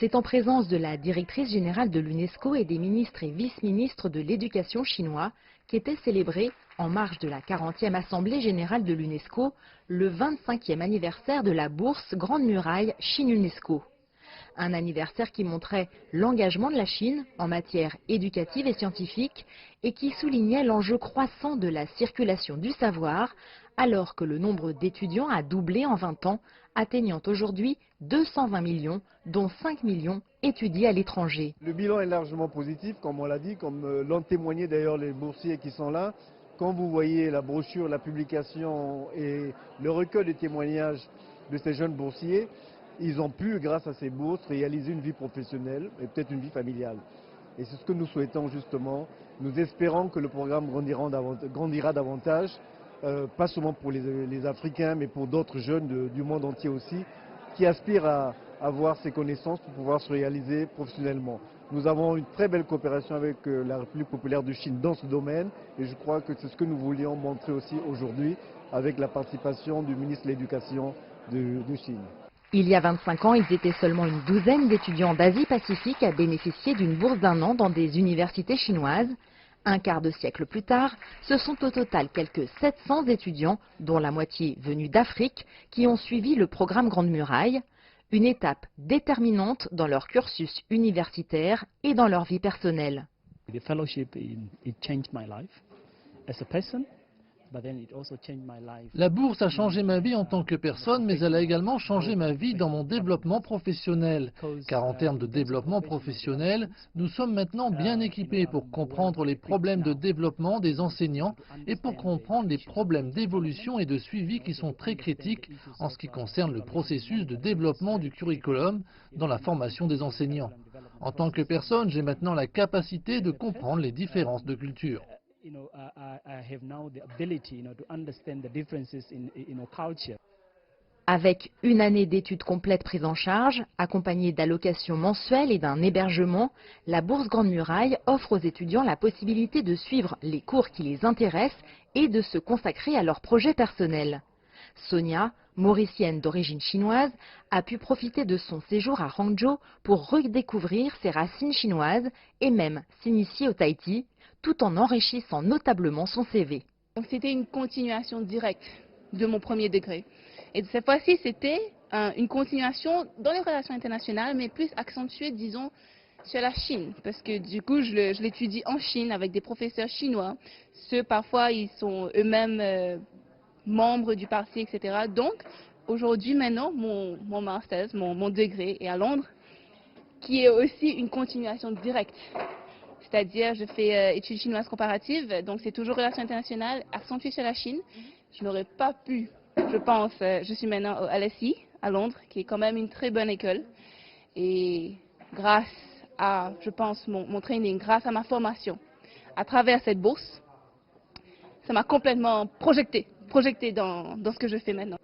C'est en présence de la directrice générale de l'UNESCO et des ministres et vice-ministres de l'éducation chinois qu'était célébré, en marge de la 40e Assemblée générale de l'UNESCO, le 25e anniversaire de la bourse Grande Muraille Chine-UNESCO. Un anniversaire qui montrait l'engagement de la Chine en matière éducative et scientifique et qui soulignait l'enjeu croissant de la circulation du savoir, alors que le nombre d'étudiants a doublé en 20 ans, atteignant aujourd'hui 220 millions, dont 5 millions étudiés à l'étranger. Le bilan est largement positif, comme on l'a dit, comme l'ont témoigné d'ailleurs les boursiers qui sont là. Quand vous voyez la brochure, la publication et le recueil des témoignages de ces jeunes boursiers, ils ont pu, grâce à ces bourses, réaliser une vie professionnelle et peut-être une vie familiale. Et c'est ce que nous souhaitons justement. Nous espérons que le programme grandira davantage, pas seulement pour les Africains, mais pour d'autres jeunes du monde entier aussi, qui aspirent à avoir ces connaissances pour pouvoir se réaliser professionnellement. Nous avons une très belle coopération avec la République populaire de Chine dans ce domaine et je crois que c'est ce que nous voulions montrer aussi aujourd'hui avec la participation du ministre de l'Éducation de Chine. Il y a 25 ans, ils étaient seulement une douzaine d'étudiants d'Asie-Pacifique à bénéficier d'une bourse d'1 an dans des universités chinoises. Un quart de siècle plus tard, ce sont au total quelques 700 étudiants, dont la moitié venus d'Afrique, qui ont suivi le programme Grande Muraille, une étape déterminante dans leur cursus universitaire et dans leur vie personnelle. The fellowship, it changed my life as a person. La bourse a changé ma vie en tant que personne, mais elle a également changé ma vie dans mon développement professionnel. Car en termes de développement professionnel, nous sommes maintenant bien équipés pour comprendre les problèmes de développement des enseignants et pour comprendre les problèmes d'évolution et de suivi qui sont très critiques en ce qui concerne le processus de développement du curriculum dans la formation des enseignants. En tant que personne, j'ai maintenant la capacité de comprendre les différences de culture. Avec une année d'études complètes prise en charge, accompagnée d'allocations mensuelles et d'un hébergement, la Bourse Grande Muraille offre aux étudiants la possibilité de suivre les cours qui les intéressent et de se consacrer à leurs projets personnels. Sonia, mauricienne d'origine chinoise, a pu profiter de son séjour à Hangzhou pour redécouvrir ses racines chinoises et même s'initier au Tahiti, tout en enrichissant notablement son CV. Donc c'était une continuation directe de mon premier degré. Et cette fois-ci, c'était une continuation dans les relations internationales, mais plus accentuée, disons, sur la Chine. Parce que du coup, je l'étudie en Chine avec des professeurs chinois. Ceux, parfois, ils sont eux-mêmes membres du parti, etc. Donc, aujourd'hui, maintenant, mon master, mon degré est à Londres, qui est aussi une continuation directe. C'est-à-dire, je fais études chinoises comparatives, donc c'est toujours relations internationales, accentuées sur la Chine. Je n'aurais pas pu, je pense, je suis maintenant au LSE à Londres, qui est quand même une très bonne école. Et grâce à, je pense, mon training, grâce à ma formation, à travers cette bourse, ça m'a complètement projeté dans ce que je fais maintenant.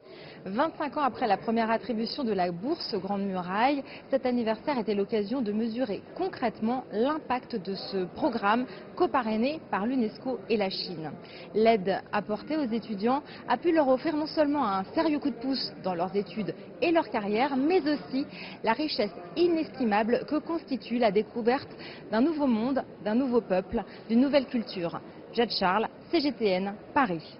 25 ans après la première attribution de la bourse Grande Muraille, cet anniversaire était l'occasion de mesurer concrètement l'impact de ce programme coparrainé par l'UNESCO et la Chine. L'aide apportée aux étudiants a pu leur offrir non seulement un sérieux coup de pouce dans leurs études et leur carrière, mais aussi la richesse inestimable que constitue la découverte d'un nouveau monde, d'un nouveau peuple, d'une nouvelle culture. Jade Charles, CGTN, Paris.